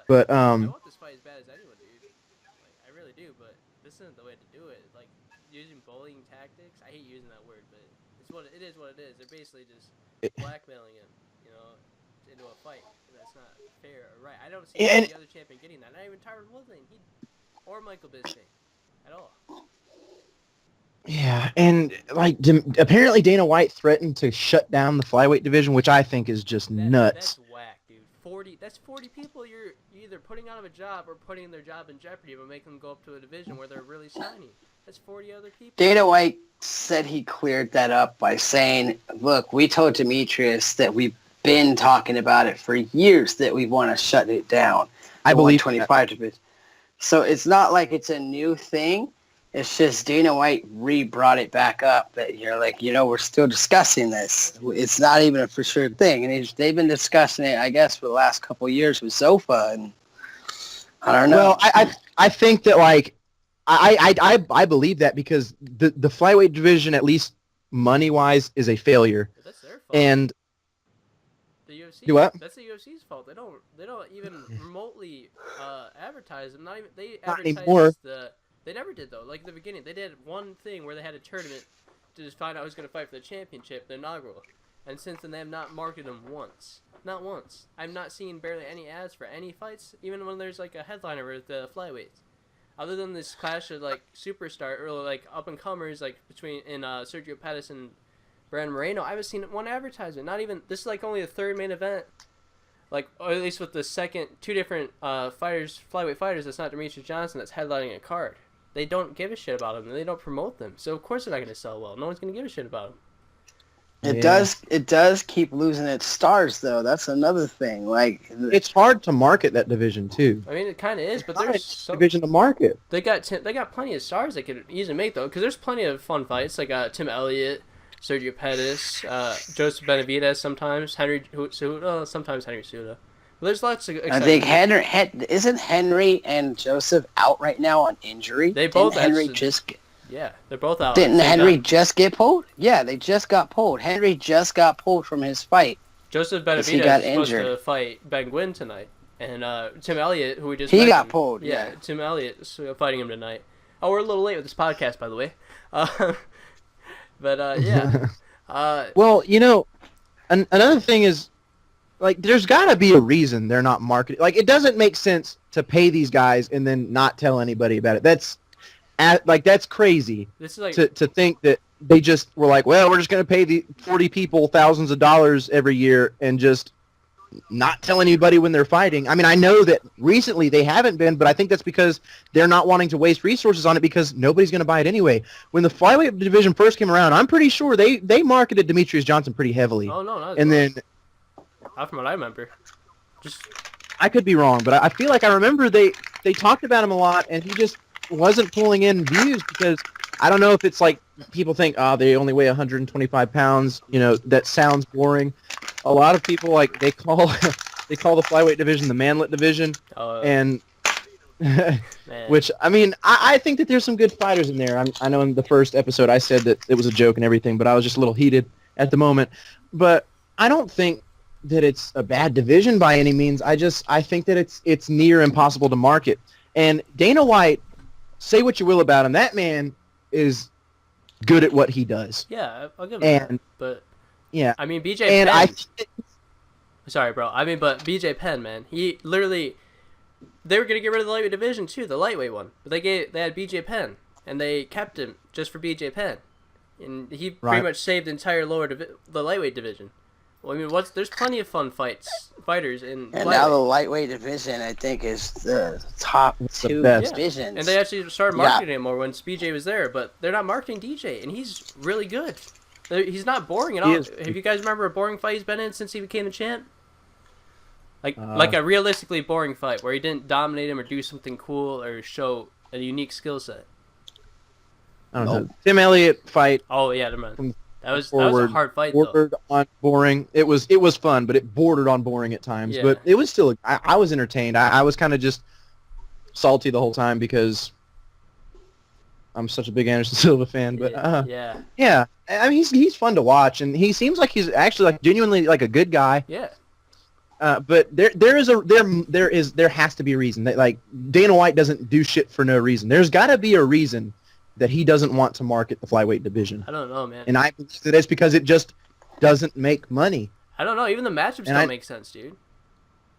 But I want this fight as bad as anyone, dude. Like, I really do, but this isn't the way to do it. Like, using bullying tactics. I hate using that word, but it is what it is. They're basically just blackmailing him, you know, into a fight. That's not fair or right. I don't see any other champion getting that. Not even Tyron Woodley, or Michael Bisping, at all. Yeah, and like apparently Dana White threatened to shut down the flyweight division, which I think is just nuts. That's whack, dude. 40 people you're either putting out of a job or putting their job in jeopardy by making them go up to a division where they're really shiny. That's 40 other people. Dana White said he cleared that up by saying, look, we told Demetrious that we've been talking about it for years that we want to shut it down. I believe 125 division. So it's not like it's a new thing. It's just Dana White re-brought it back up that you're like, we're still discussing this. It's not even a for sure thing. And they've been discussing it, I guess, for the last couple of years with Zofa. And I don't know. Well, I think that, like, I believe that because the flyweight division, at least money-wise, is a failure. But that's their fault. And the UFC, do what? That's the UFC's fault. They don't even remotely advertise them. Not even they Not advertise anymore. They never did, though. Like, in the beginning, they did one thing where they had a tournament to just find out who's going to fight for the championship, the inaugural. And since then, they have not marketed them once. Not once. I'm not seeing barely any ads for any fights, even when there's, like, a headliner with the flyweights. Other than this clash of, like, superstar, or, like, up-and-comers, like, between Sergio Pettis and Brandon Moreno, I haven't seen one advertisement. Not even, this is, like, only the third main event. Like, or at least with the second, two different flyweight fighters, that's not Demetrious Johnson, that's headlining a card. They don't give a shit about them, and they don't promote them. So, of course, they're not going to sell well. No one's going to give a shit about them. It does keep losing its stars, though. That's another thing. Like, it's hard to market that division, too. I mean, it kind of is, but there's so division to market. They got plenty of stars they could easily make, though, because there's plenty of fun fights. Like Tim Elliott, Sergio Pettis, Joseph Benavidez sometimes, Henry Cejudo, sometimes Henry Cejudo. There's lots of. I think isn't Henry and Joseph out right now on injury? They both Yeah, they're both out. Didn't Henry just get pulled? Yeah, they just got pulled. Henry just got pulled from his fight. Joseph Benavidez is supposed to fight Ben Gwynn tonight, and Tim Elliott, who we just mentioned, got pulled. Yeah, Tim Elliott is fighting him tonight. Oh, we're a little late with this podcast, by the way. But yeah. Well, another thing is, like, there's got to be a reason they're not marketing. Like, it doesn't make sense to pay these guys and then not tell anybody about it. That's crazy. This is like to think that they just were like, well, we're just going to pay the 40 people thousands of dollars every year and just not tell anybody when they're fighting. I mean, I know that recently they haven't been, but I think that's because they're not wanting to waste resources on it because nobody's going to buy it anyway. When the flyweight division first came around, I'm pretty sure they marketed Demetrious Johnson pretty heavily. Oh, no, not and then not from what I remember. I could be wrong, but I feel like I remember they talked about him a lot, and he just wasn't pulling in views because I don't know if it's like people think, they only weigh 125 pounds. That sounds boring. A lot of people, like, they call the flyweight division the manlet division, and which, I mean, I think that there's some good fighters in there. I know in the first episode I said that it was a joke and everything, but I was just a little heated at the moment. But I don't think that it's a bad division by any means. I think that it's near impossible to market. And Dana White, say what you will about him, that man is good at what he does. Yeah, I'll give him that. But yeah, I mean, BJ Penn. Sorry, bro. I mean, but BJ Penn, man, he literally. They were gonna get rid of the lightweight division too, the lightweight one, but they had BJ Penn, and they kept him just for BJ Penn, and he pretty much saved the entire the lightweight division. Well, I mean, there's plenty of fun fighters in. And now the lightweight division, I think, is the top two divisions. And they actually started marketing it more once BJ was there, but they're not marketing DJ, and he's really good. He's not boring at all. Have you guys remember a boring fight he's been in since he became the champ? Like a realistically boring fight where he didn't dominate him or do something cool or show a unique skill set. I don't know. Tim Elliott fight. Oh yeah, never mind. That was a forward. hard fight though. Bordered on boring. It was fun, but it bordered on boring at times. Yeah. But it was still. I was entertained. I was kind of just salty the whole time because I'm such a big Anderson Silva fan. But yeah. I mean, he's fun to watch, and he seems like he's actually like genuinely like a good guy. Yeah. But there has to be a reason that like Dana White doesn't do shit for no reason. There's got to be a reason that he doesn't want to market the flyweight division. I don't know, man. And I believe that it's because it just doesn't make money. I don't know. Even the matchups don't make sense, dude.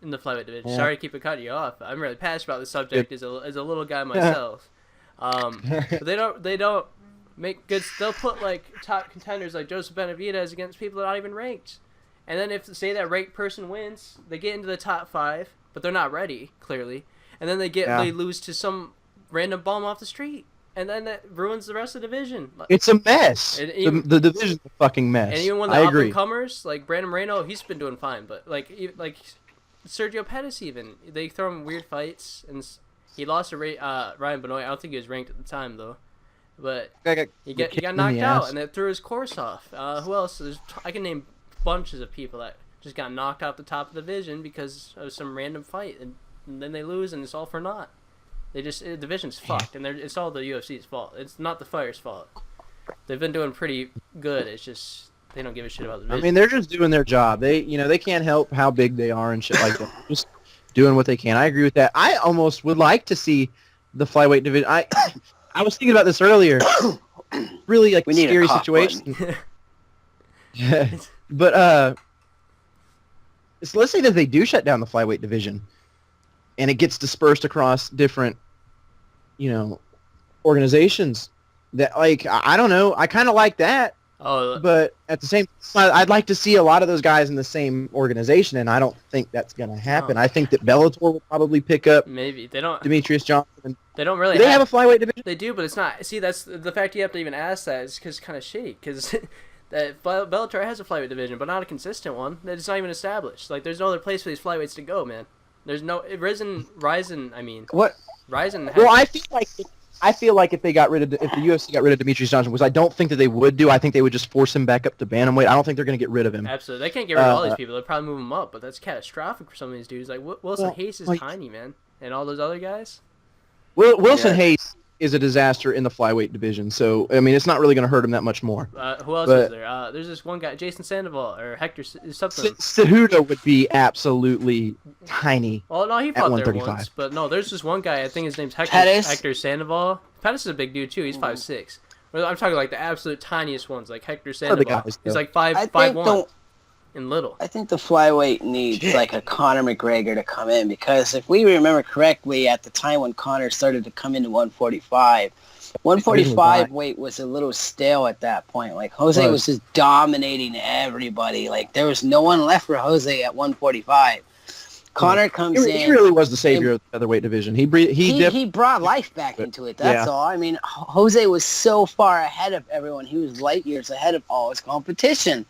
In the flyweight division. Yeah. Sorry to keep it cutting you off. I'm really passionate about the subject as a little guy myself. But they don't make good. They'll put like top contenders like Joseph Benavidez against people that aren't even ranked. And then if, say, that ranked person wins, they get into the top 5, but they're not ready, clearly. And then they lose to some random bum off the street. And then that ruins the rest of the division. It's a mess. The division's a fucking mess. And even when the up-and-comers, like Brandon Moreno, he's been doing fine. But, like Sergio Pettis even, they throw him weird fights. And he lost to Ryan Benoit. I don't think he was ranked at the time, though. But he got knocked out, and that threw his course off. Who else? I can name bunches of people that just got knocked out the top of the division because of some random fight, and then they lose, and it's all for naught. The division's fucked, and it's all the UFC's fault. It's not the fighters' fault. They've been doing pretty good. It's just they don't give a shit about the division. I mean, they're just doing their job. They can't help how big they are and shit like that. Just doing what they can. I agree with that. I almost would like to see the flyweight division. I was thinking about this earlier. Really, like, scary situation. Yeah. But so let's say that they do shut down the flyweight division, and it gets dispersed across different, organizations. That, like, I don't know. I kind of like that. Oh, but at the same time, I'd like to see a lot of those guys in the same organization, and I don't think that's going to happen. I think that Bellator will probably pick up. Maybe they don't. Demetrious Johnson. They don't really. Do they have a flyweight division? They do, but it's not. See, that's the fact you have to even ask that is because kind of shitty because. That Bellator has a flyweight division, but not a consistent one. It's not even established. Like, there's no other place for these flyweights to go, man. There's no Ryzen. I mean, what? Ryzen. Well, I feel like if the UFC got rid of Demetrious Johnson, which I don't think that they would do, I think they would just force him back up to bantamweight. I don't think they're going to get rid of him. Absolutely, they can't get rid of all these people. They'll probably move them up, but that's catastrophic for some of these dudes. Like Wilson Hayes is tiny, man, and all those other guys. Wilson Hayes is a disaster in the flyweight division, so I mean it's not really going to hurt him that much more. Who else is there? There's this one guy, Jason Sandoval or Hector something. Cejudo would be absolutely tiny. Well, no, he fought there once, but no, there's this one guy. I think his name's Hector Sandoval. Pettis is a big dude too. He's 5'6". I'm talking like the absolute tiniest ones, like Hector Sandoval. He's like 5'1". And little. I think the flyweight needs like a Conor McGregor to come in because if we remember correctly, at the time when Conor started to come into 145, 145 weight was a little stale at that point. Like Jose was just dominating everybody. Like there was no one left for Jose at 145. Conor comes in. He really was the savior of the featherweight division. He brought life back into it. That's all. I mean, Jose was so far ahead of everyone. He was light years ahead of all his competition.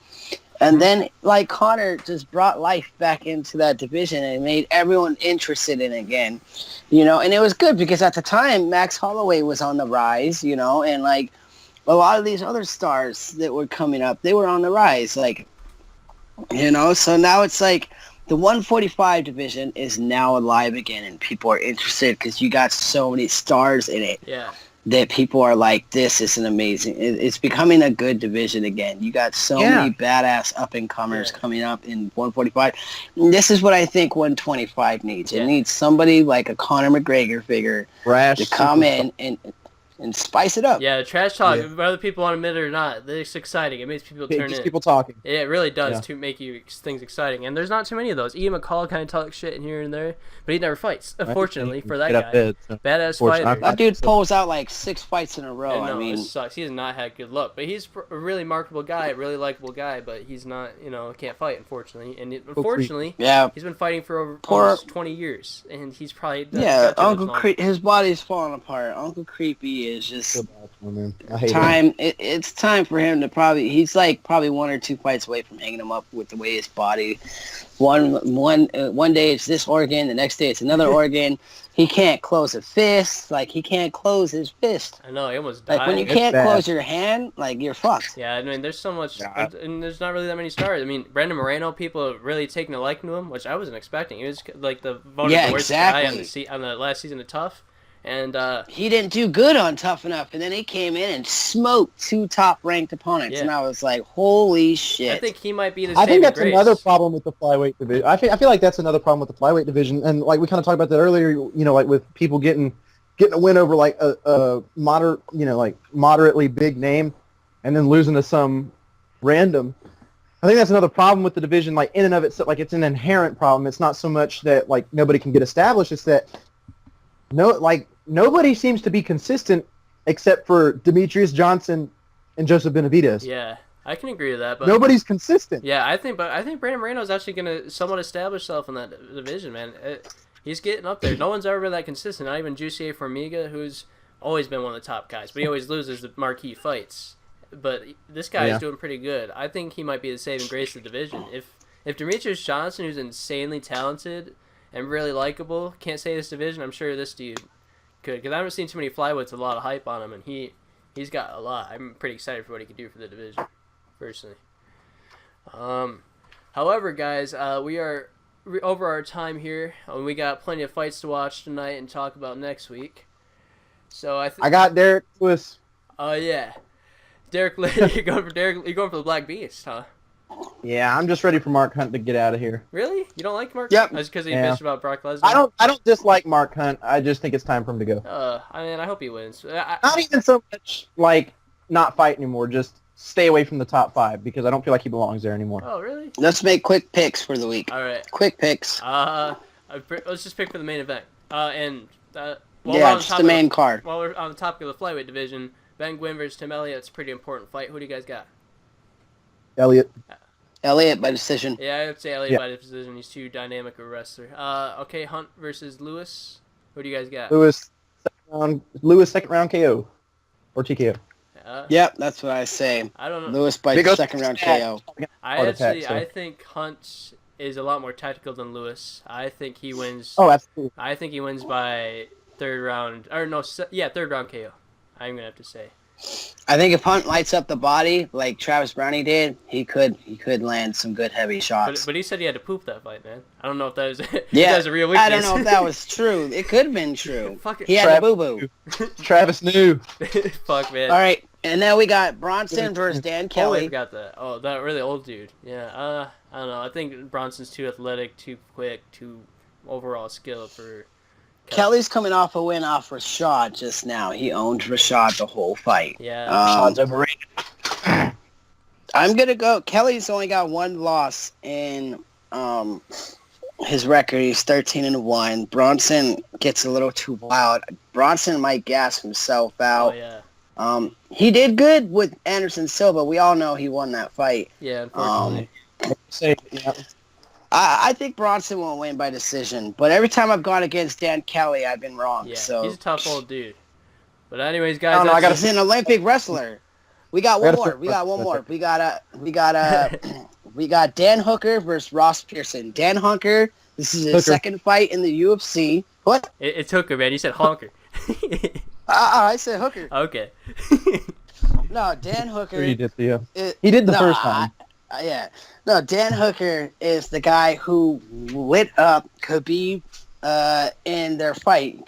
And then, like, Conor just brought life back into that division and made everyone interested in it again, and it was good because at the time, Max Holloway was on the rise, and, like, a lot of these other stars that were coming up, they were on the rise, like, so now it's like the 145 division is now alive again and people are interested because you got so many stars in it. Yeah. That people are like, this is an amazing. It's becoming a good division again. You got so many badass up-and-comers coming up in 145. And this is what I think 125 needs. It needs somebody like a Conor McGregor figure to come in and spice it up. Yeah, trash talk, whether people want to admit it or not, it's exciting. It makes people turn in. People talking. It really does to make things exciting. And there's not too many of those. Ian McCall kind of talks shit in here and there, but he never fights, unfortunately, for that guy. Badass fighter. That dude pulls out like 6 fights in a row. I mean, it sucks. He has not had good luck. But he's a really marketable guy, a really likable guy, but he's not, can't fight, unfortunately. And unfortunately, he's been fighting for over almost 20 years, and he's probably... Uncle Creepy, his body's falling apart. Uncle Creepy is just... It's time for him to he's like probably 1 or 2 fights away from hanging him up with the way his body One day it's this organ, the next day it's another organ. He can't close a fist. Like, he can't close his fist. I know, he almost died. Like, when you It's can't bad. close your hand, like, you're fucked. Yeah, I mean, there's so much, Yeah. and there's not really that many stars. I mean, Brandon Moreno, people are really taking a liking to him, which I wasn't expecting. He was like the voted Yeah, the worst guy exactly. on the last season of Tough, and He didn't do good on Tough Enough, and then he came in and smoked 2 top-ranked opponents, Yeah. and I was like, holy shit. I think he might be the I think saving that's grace. another problem with the flyweight division. I feel like that's another problem with the flyweight division, and like we kind of talked about that earlier. You know, like with people getting a win over like a moderate, you know, like moderately big name, and then losing to some random. I think that's another problem with the division. Like in and of itself, like it's an inherent problem. It's not so much that like nobody can get established. It's that nobody seems to be consistent except for Demetrious Johnson and Joseph Benavidez. Yeah, I can agree with that, but Nobody's consistent. yeah, I think Brandon Moreno is actually gonna somewhat establish himself in that division, man. He's getting up there. No one's ever been that consistent. Not even Jussier Formiga, who's always been one of the top guys, but he always loses the marquee fights. But this guy is doing pretty good. I think he might be the saving grace of the division. If Demetrious Johnson, who's insanely talented and really likable, can't save this division, I'm sure this dude could. Because I haven't seen too many flyweights with a lot of hype on him, and he's got a lot. I'm pretty excited for what he can do for the division, personally. However, guys, we are over our time here, and we got plenty of fights to watch tonight and talk about next week. So I got Derek Lewis. Oh yeah, Derek. You're going for Derek. You're going for the Black Beast, huh? Yeah, I'm just ready for Mark Hunt to get out of here. Really? You don't like Mark? Yep. Just because he Yeah. bitched about Brock Lesnar? I don't dislike Mark Hunt. I just think it's time for him to go. I mean, I hope he wins. Not even so much like not fight anymore. Just stay away from the top 5 because I don't feel like he belongs there anymore. Oh really? Let's make quick picks for the week. All right. Quick picks. Let's just pick for the main event. While we're Yeah, on just top the of main card. While we're on the topic of the flyweight division, Ben Gwynn versus Tim Elliott. It's a pretty important fight. Who do you guys got? Elliot. Elliot by decision. Yeah, I would say Elliott Yeah. by decision. He's too dynamic a wrestler. Okay, Hunt versus Lewis. Who do you guys got? Lewis second round KO or TKO. Yep, that's what I say. I don't know. Lewis by Big O- second round KO. I attack, think Hunt is a lot more tactical than Lewis. I think he wins. Oh, absolutely. I think he wins by third round. Or no, third round KO. I'm gonna have to say. I think if Hunt lights up the body like Travis Browning did, he could land some good heavy shots. But he said he had to poop that fight, man. I don't know if that was Yeah, that was a real weakness. I don't know if that was true. It could have been true. Fuck it. He had a boo-boo. Travis knew. Fuck, man. All right, and then we got Bronson versus Dan Oh, I Kelly. forgot that. Oh, that really old dude. Yeah. I don't know. I think Bronson's too athletic, too quick, too overall skilled for. Kelly's coming off a win off Rashad just now. He owned Rashad the whole fight. Yeah. Rashad's overrated. I'm going to go. Kelly's only got one loss in his record. He's 13-1. Bronson gets a little too wild. Bronson might gas himself out. Oh yeah. He did good with Anderson Silva. We all know he won that fight. Yeah. Unfortunately. I think Bronson won't win by decision, but every time I've gone against Dan Kelly, I've been wrong. Yeah. So He's a tough old dude. But anyways, guys. I don't know, I that's- he's an Olympic wrestler. We got one Gotta more. say- We got one more. We got Dan Hooker versus Ross Pearson. Dan Hooker. This is his Hooker. second fight in the UFC. What? It took him, man. You said honker. I said Hooker. Okay. No, Dan Hooker. He did He did the first time. Yeah. No, Dan Hooker is the guy who lit up Khabib in their fight.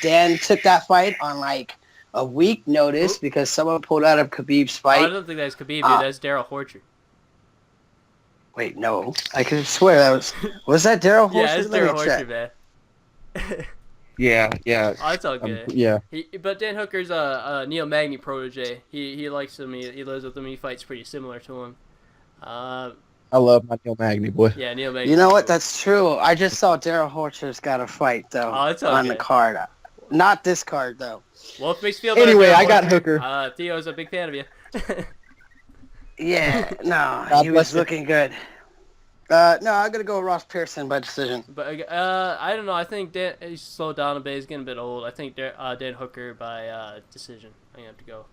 Dan took that fight on like a week notice because someone pulled out of Khabib's Oh, I fight. don't think that's Khabib, dude. That's Daryl Horcher. Wait, no. I could swear that was that Daryl Horser? Yeah, it's Let me Daryl check. Horcher, man. Yeah. Oh, that's all good. Yeah. But Dan Hooker's a Neil Magny protege. He likes him. He lives with him. He fights pretty similar to him. I love my Neil Magny boy. Yeah, Neil Magny. You know what? That's true. I just saw Daryl Horcher's got a fight though Oh, it's on the okay. card. Not this card though. Well, if it makes you feel better, Anyway, Daryl I got Horcher. Hooker. Theo's a big fan of you. Yeah, no, God he bless was you. looking good. No, I'm gonna go with Ross Pearson by decision. But I don't know. I think he's slowed down a bit. He's getting a bit old. I think Dan Hooker by decision. I'm gonna have to go.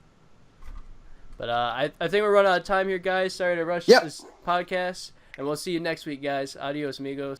But I think we're running out of time here, guys. Sorry to rush Yep. this podcast. And we'll see you next week, guys. Adios, amigos.